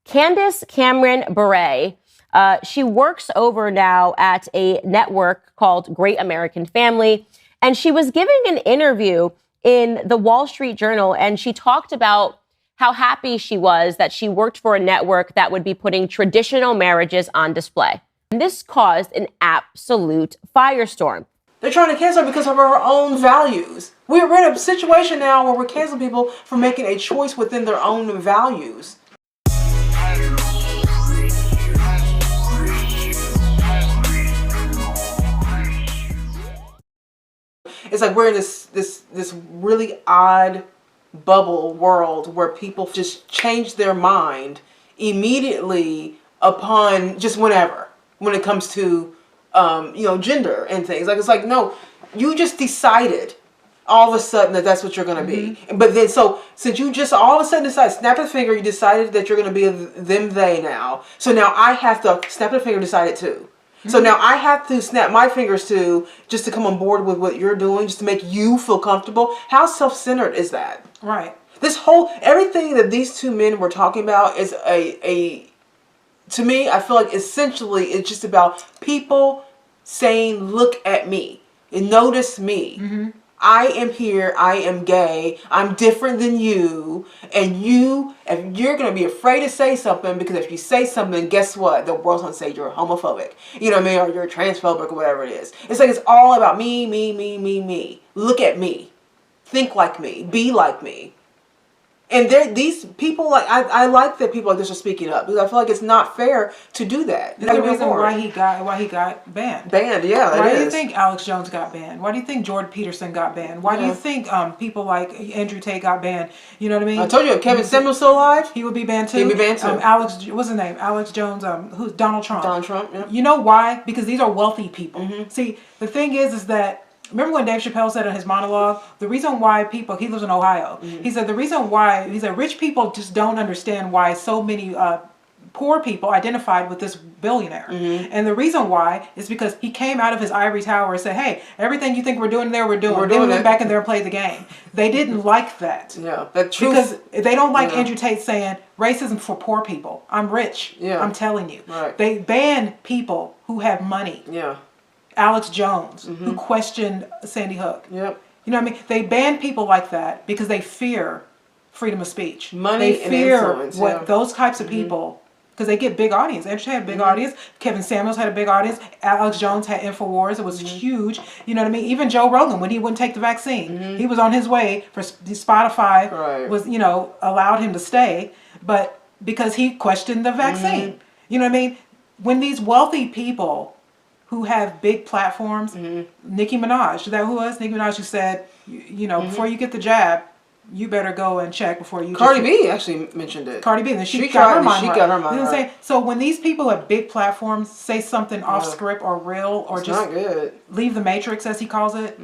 Candance Cameron Bure. She works over now at a network called Great American Family. And she was giving an interview in the Wall Street Journal, and she talked about how happy she was that she worked for a network that would be putting traditional marriages on display. And this caused an absolute firestorm. They're trying to cancel her because of our own values. We're in a situation now where we're canceling people for making a choice within their own values. It's like we're in this really odd bubble world where people just change their mind immediately upon just whenever, when it comes to gender and things. Like, it's like, no, you just decided all of a sudden that that's what you're going to be. But then, so since you just all of a sudden decided, snap a finger, you decided that you're going to be them, they now. So now I have to snap a finger, decide it too. So now I have to snap my fingers too, just to come on board with what you're doing, just to make you feel comfortable. How self-centered is that? Right. This whole, everything that these two men were talking about is to me, I feel like essentially it's just about people saying, look at me and notice me. I am here, I am gay, I'm different than you, and if you're going to be afraid to say something, because if you say something, guess what? The world's going to say you're homophobic, you know what I mean, or you're transphobic, or whatever it is. It's like it's all about me, me, me, me, me. Look at me. Think like me. Be like me. And these people, like I like that people like this are speaking up, because I feel like it's not fair to do that. There's a reason why he got banned. Banned, yeah. Why do you think Alex Jones got banned? Why do you think Jordan Peterson got banned? Why do you think people like Andrew Tate got banned? You know what I mean? I told you, if Kevin Samuel's still alive, he would be banned too. He'd be banned too. What's his name? Alex Jones. Who's Donald Trump? Donald Trump. Yeah. You know why? Because these are wealthy people. See, the thing is that. Remember when Dave Chappelle said in his monologue, the reason why people, he lives in Ohio, he said the reason why, he said rich people just don't understand why so many poor people identified with this billionaire. And the reason why is because he came out of his ivory tower and said, hey, everything you think we're doing there, we're doing. Then we went back in there and played the game. They didn't like that. Yeah, that's true. Because they don't like Andrew Tate saying, racism for poor people. I'm rich. Yeah. I'm telling you. Right. They ban people who have money. Yeah. Alex Jones, who questioned Sandy Hook. Yep. You know what I mean? They ban people like that because they fear freedom of speech. Money they fear and influence. What those types of people, because they get big audience. Andrew had a big audience. Kevin Samuels had a big audience. Alex Jones had InfoWars. It was huge. You know what I mean? Even Joe Rogan, when he wouldn't take the vaccine, he was on his way for Spotify was, allowed him to stay, but because he questioned the vaccine. You know what I mean? When these wealthy people who have big platforms, Nicki Minaj, is that who it was? Nicki Minaj, who said, before you get the jab, you better go and check before you. Cardi B actually mentioned it. Cardi B, and then she got her mind right. Got her mind you know what I'm right. saying? So when these people have big platforms say something off script or real or it's just not good. Leave the matrix, as he calls it,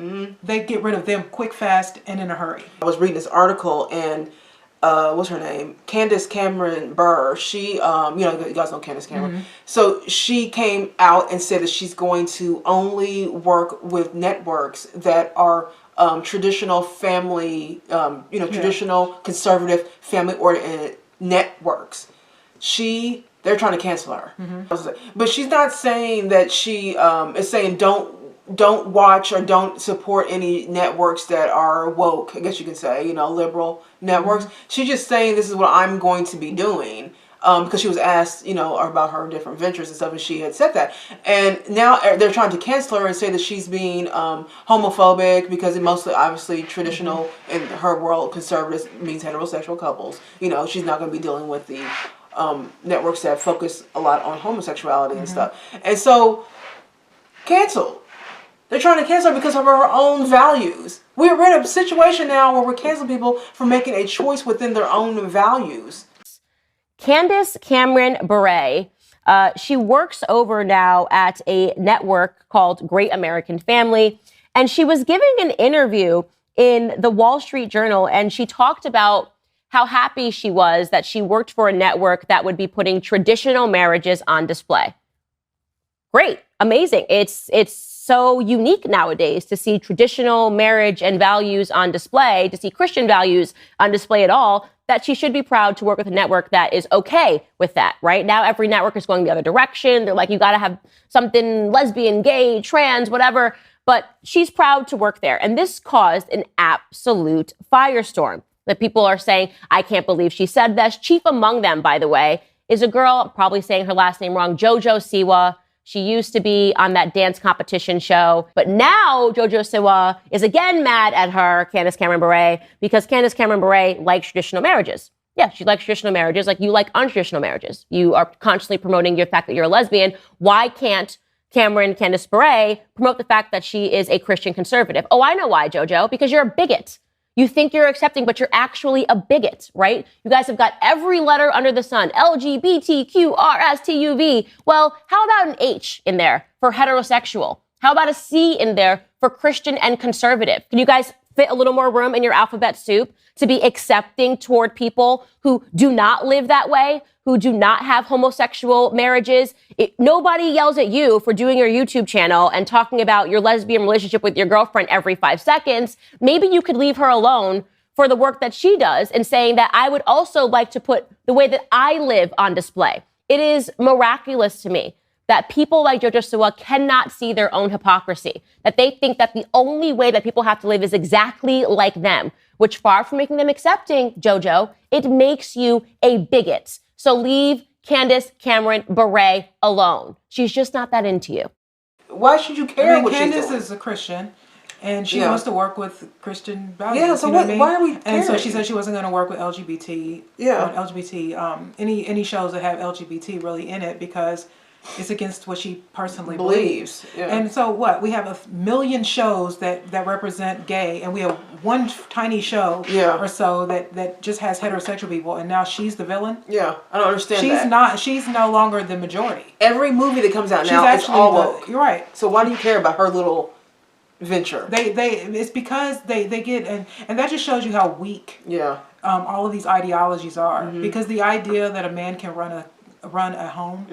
they get rid of them quick, fast, and in a hurry. I was reading this article, and what's her name? Candance Cameron Bure. She, you guys know Candance Cameron. So she came out and said that she's going to only work with networks that are traditional family, traditional conservative family-oriented networks. They're trying to cancel her. But she's not saying that she is saying don't watch or don't support any networks that are woke, I guess you can say, liberal networks. She's just saying this is what I'm going to be doing. Because she was asked, about her different ventures and stuff, and she had said that. And now they're trying to cancel her and say that she's being homophobic, because it mostly, obviously, traditional, in her world, conservatives means heterosexual couples. She's not going to be dealing with the networks that focus a lot on homosexuality and stuff. And so, canceled. They're trying to cancel her because of her own values. We're in a situation now where we're canceling people for making a choice within their own values. Candance Cameron Bure. She works over now at a network called Great American Family. And she was giving an interview in the Wall Street Journal, and she talked about how happy she was that she worked for a network that would be putting traditional marriages on display. Great. Amazing. It's so unique nowadays to see traditional marriage and values on display, to see Christian values on display at all, that she should be proud to work with a network that is okay with that, right? Now every network is going the other direction. They're like, you got to have something lesbian, gay, trans, whatever. But she's proud to work there. And this caused an absolute firestorm. That people are saying, I can't believe she said this. Chief among them, by the way, is a girl, probably saying her last name wrong, JoJo Siwa. She used to be on that dance competition show. But now JoJo Siwa is again mad at her, Candance Cameron Bure, because Candance Cameron Bure likes traditional marriages. Yeah, she likes traditional marriages like you like untraditional marriages. You are constantly promoting your fact that you're a lesbian. Why can't Candance Bure promote the fact that she is a Christian conservative? Oh, I know why, JoJo, because you're a bigot. You think you're accepting, but you're actually a bigot, right? You guys have got every letter under the sun, LGBTQRSTUV. Well, how about an H in there for heterosexual? How about a C in there for Christian and conservative? Can you guys fit a little more room in your alphabet soup to be accepting toward people who do not live that way, who do not have homosexual marriages? Nobody yells at you for doing your YouTube channel and talking about your lesbian relationship with your girlfriend every 5 seconds. Maybe you could leave her alone for the work that she does and saying that I would also like to put the way that I live on display. It is miraculous to me that people like JoJo Siwa cannot see their own hypocrisy, that they think that the only way that people have to live is exactly like them, which far from making them accepting, JoJo, it makes you a bigot. So leave Candance Cameron Bure alone. She's just not that into you. Why should you care what she's Candance doing? is a Christian, and she wants to work with Christian values. Yeah, so you know what I mean? why are we caring? And so she said she wasn't going to work with LGBT. Yeah. Any shows that have LGBT really in it because it's against what she personally Believes. believes. Yeah. And so what? We have 1 million shows that represent gay, and we have one tiny show or so that just has heterosexual people, and now she's the villain. Yeah, I don't understand that. She's no longer the majority. Every movie that comes out She's now is actually all woke. You're right. So why do you care about her little venture? It's because they get and that just shows you how weak all of these ideologies are. Mm-hmm. Because the idea that a man can run a home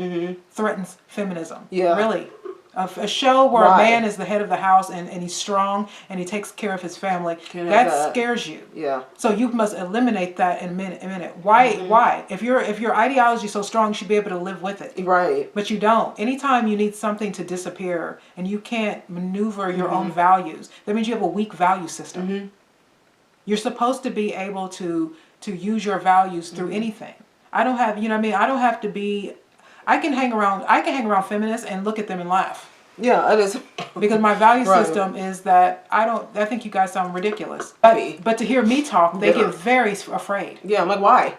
threatens feminism. Yeah. Really. A show where a man is the head of the house and he's strong and he takes care of his family, that scares you. Yeah. So you must eliminate that in a minute. Why? If your ideology is so strong, you should be able to live with it. Right. But you don't. Anytime you need something to disappear and you can't maneuver your own values, that means you have a weak value system. You're supposed to be able to use your values through anything. I don't have, you know what I mean? I don't have to be, I can hang around feminists and look at them and laugh. Yeah, it is. Because my value system is that I think you guys sound ridiculous. But to hear me talk, they get very afraid. Yeah, I'm like, why?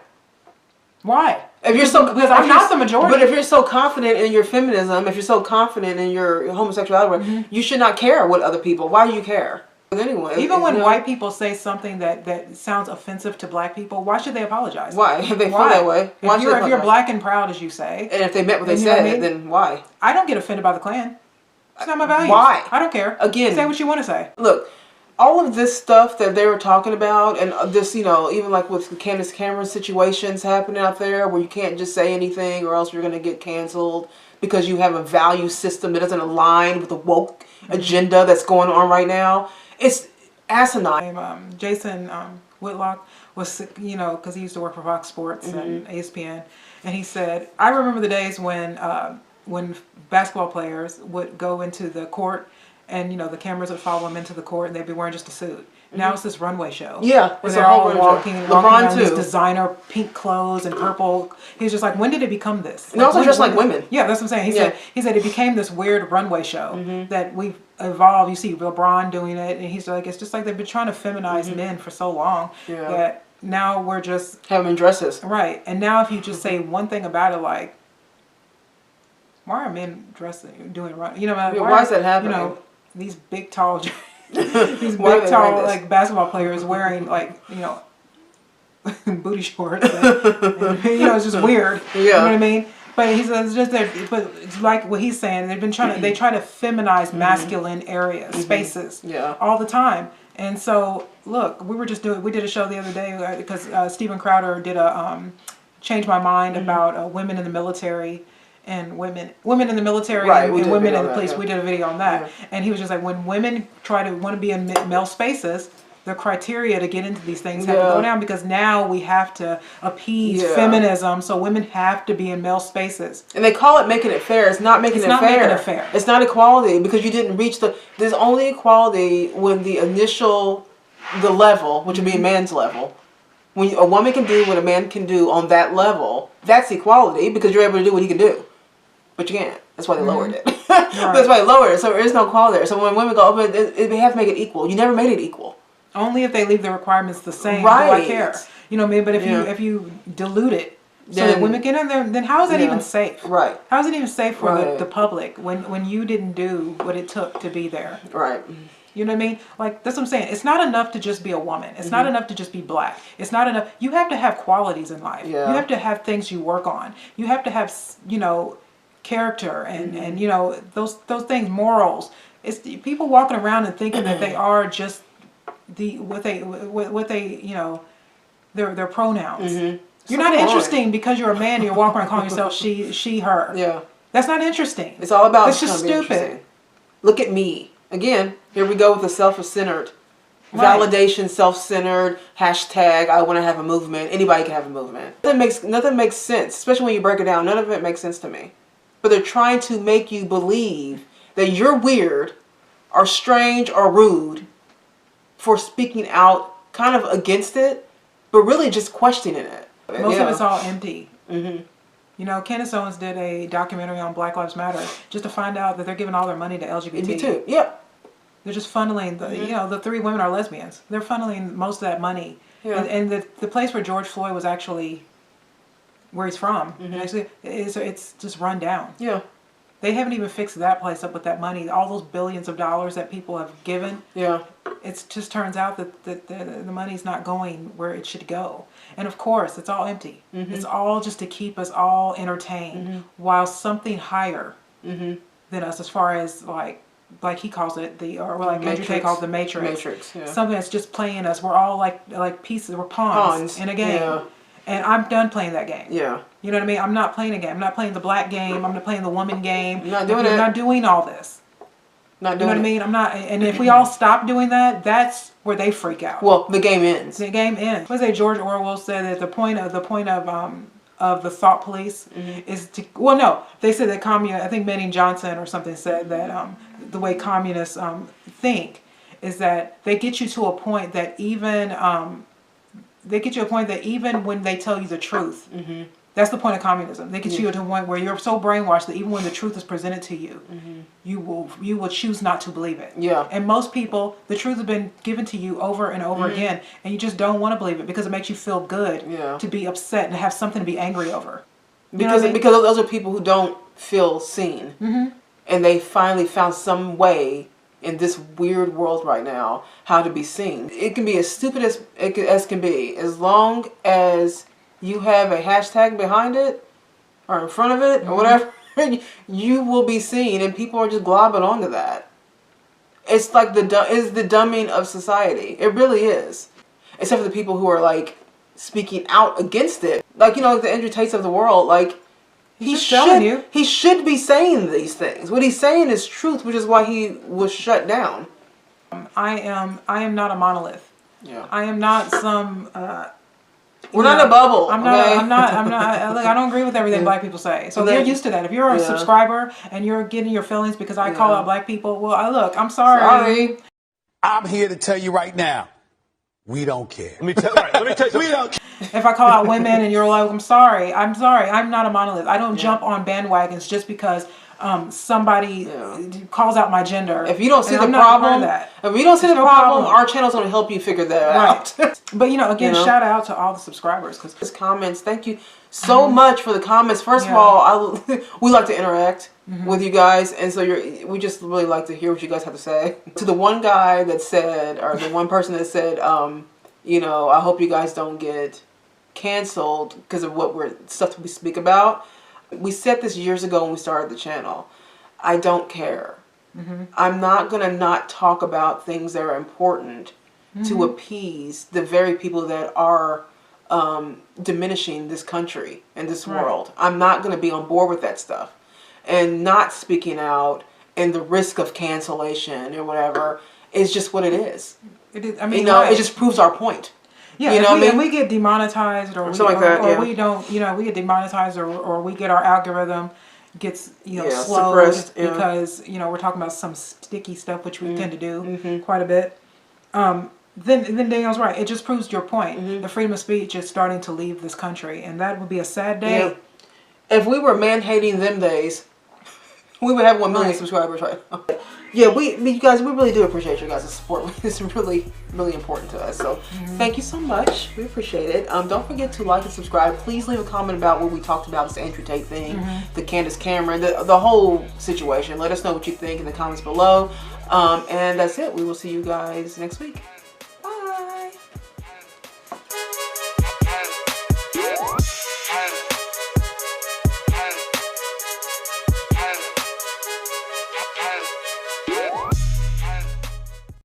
Why? If you're because I'm not the majority. But if you're so confident in your feminism, if you're so confident in your homosexuality, you should not care what other people. Why do you care? Anyway, even when white people say something that sounds offensive to black people, why should they apologize? Why? If they feel that way, why should they apologize? If you're black and proud, as you say, and if they meant what they said, then why? I don't get offended by the Klan. It's not my values. Why? I don't care. Again, say what you want to say. Look, all of this stuff that they were talking about, and this, even like with Candance Cameron situations happening out there, where you can't just say anything, or else you're going to get canceled because you have a value system that doesn't align with the woke agenda that's going on right now. It's asinine. Jason Whitlock was, because he used to work for Fox Sports and ESPN, and he said, I remember the days when basketball players would go into the court and, the cameras would follow them into the court and they'd be wearing just a suit. Now it's this runway show. Yeah. Where they're all walking around too. These designer pink clothes and purple. He's just like, when did it become this? And also just like women. Yeah, that's what I'm saying. He said it became this weird runway show that we've evolved. You see LeBron doing it, and he's like, it's just like they've been trying to feminize men for so long that now we're just having dresses. Right. And now if you just say one thing about it, like, why are men dressing, doing run? Why is that happening? These big tall like basketball players wearing like booty shorts and it's just weird. You know what I mean? But he says just that. But it's like what he's saying, they try to feminize masculine areas, spaces, all the time. And so look, we did a show the other day because Steven Crowder did a Change My Mind about women in the military. and women in the military, Right, and women in the that, police. yeah. We did a video on that, Yeah. and he was just like, when women want to be in male spaces, the criteria to get into these things have to go down, because now we have to appease feminism, so women have to be in male spaces. And they call it making it fair. It's not making it fair. Making it fair. It's not equality, because you didn't reach there's only equality when the level, which would be a man's level. When a woman can do what a man can do on that level, that's equality, because you're able to do what he can do. But you can't. That's why they lowered it. That's why they lowered it. So there is no equality there. So when women go, but they have to make it equal. You never made it equal. Only if they leave the requirements the same. Right. Do I care? You know what I mean? But if you dilute it so that women get in there, then how is that even safe? Right. How is it even safe for the public when you didn't do what it took to be there? Right. You know what I mean? Like, that's what I'm saying. It's not enough to just be a woman. It's not enough to just be black. It's not enough. You have to have qualities in life. Yeah. You have to have things you work on. You have to have, character and those things, morals. It's people walking around and thinking that they are just their pronouns. You're not interesting because you're a man and you're walking around calling yourself she, her. Yeah. That's not interesting. It's all about. It's just stupid. Look at me. Again, here we go with the self-centered. Right. Validation, self-centered, hashtag, I want to have a movement. Anybody can have a movement. Nothing makes sense, especially when you break it down. None of it makes sense to me. But they're trying to make you believe that you're weird or strange or rude for speaking out kind of against it, but really just questioning it. Most of it's all empty. Candace Owens did a documentary on Black Lives Matter just to find out that they're giving all their money to LGBT. Me too. Yep. They're just funneling the 3 women are lesbians. They're funneling most of that money. Yeah. And the place where George Floyd was actually where he's from, actually, it's just run down. Yeah. They haven't even fixed that place up with that money. All those billions of dollars that people have given. Yeah. It just turns out that the money's not going where it should go. And of course, it's all empty. It's all just to keep us all entertained, while something higher than us, as far as like he calls it, or like Andrew Tate calls it, the Matrix. Matrix, yeah. Something that's just playing us. We're all like pieces. We're pawns in a game. Yeah. And I'm done playing that game. Yeah. You know what I mean? I'm not playing a game. I'm not playing the black game. I'm not playing the woman game. I'm not doing all this. Not doing you know what I mean? I'm not. And if we all stop doing that, that's where they freak out. Well, the game ends. The game ends. What say George Orwell said that the point of the thought police is to. Well, no, they said that I think Benning Johnson or something said that the way communists think is that they get you to a point that even when they tell you the truth, that's the point of communism. They get you to a point where you're so brainwashed that even when the truth is presented to you, you will choose not to believe it. Yeah. And most people, the truth has been given to you over and over again, and you just don't want to believe it because it makes you feel good to be upset and have something to be angry over. Because those are people who don't feel seen, and they finally found some way in this weird world right now how to be seen. It can be as stupid as can be, as long as you have a hashtag behind it or in front of it or whatever, you will be seen, and people are just globbing onto that. It's like the dumbing of society. It really is. Except for the people who are like speaking out against it, like like the Andrew Tates of the world, like. He should be saying these things. What he's saying is truth, which is why he was shut down. I am not a monolith. Yeah. I am not some. We're not in a bubble. I'm not. Look, I don't agree with everything black people say. So they're used to that. If you're a subscriber and you're getting your feelings because I call out black people, well, I'm sorry. I'm here to tell you right now, we don't care. Let me tell you something. We don't care. If I call out women and you're like, I'm sorry. I'm not a monolith. I don't jump on bandwagons just because somebody calls out my gender. If you don't see the problem, our channel's going to help you figure that out. But again, shout out to all the subscribers because comments. Thank you so much for the comments. First of all, we like to interact with you guys, and so we just really like to hear what you guys have to say. To the one guy that said, or the one person that said, I hope you guys don't get canceled because of stuff we speak about. We said this years ago when we started the channel. I don't care. I'm not going to not talk about things that are important to appease the very people that are diminishing this country and this world. I'm not going to be on board with that stuff. And not speaking out and the risk of cancellation or whatever is just what it is. It is. I mean, it just proves our point. Yeah, you know if we get demonetized or something like that, we don't, we get demonetized or we get our algorithm gets slowed suppressed, because we're talking about some sticky stuff, which we tend to do quite a bit. Then Danielle's right. It just proves your point. The freedom of speech is starting to leave this country, and that would be a sad day. Yeah. If we were man-hating them days, we would have 1 million subscribers right now. Yeah, you guys, we really do appreciate your guys' support. It's really, really important to us. So thank you so much. We appreciate it. Don't forget to like and subscribe. Please leave a comment about what we talked about, this Andrew Tate thing, the Candance Cameron, the whole situation. Let us know what you think in the comments below. And that's it. We will see you guys next week.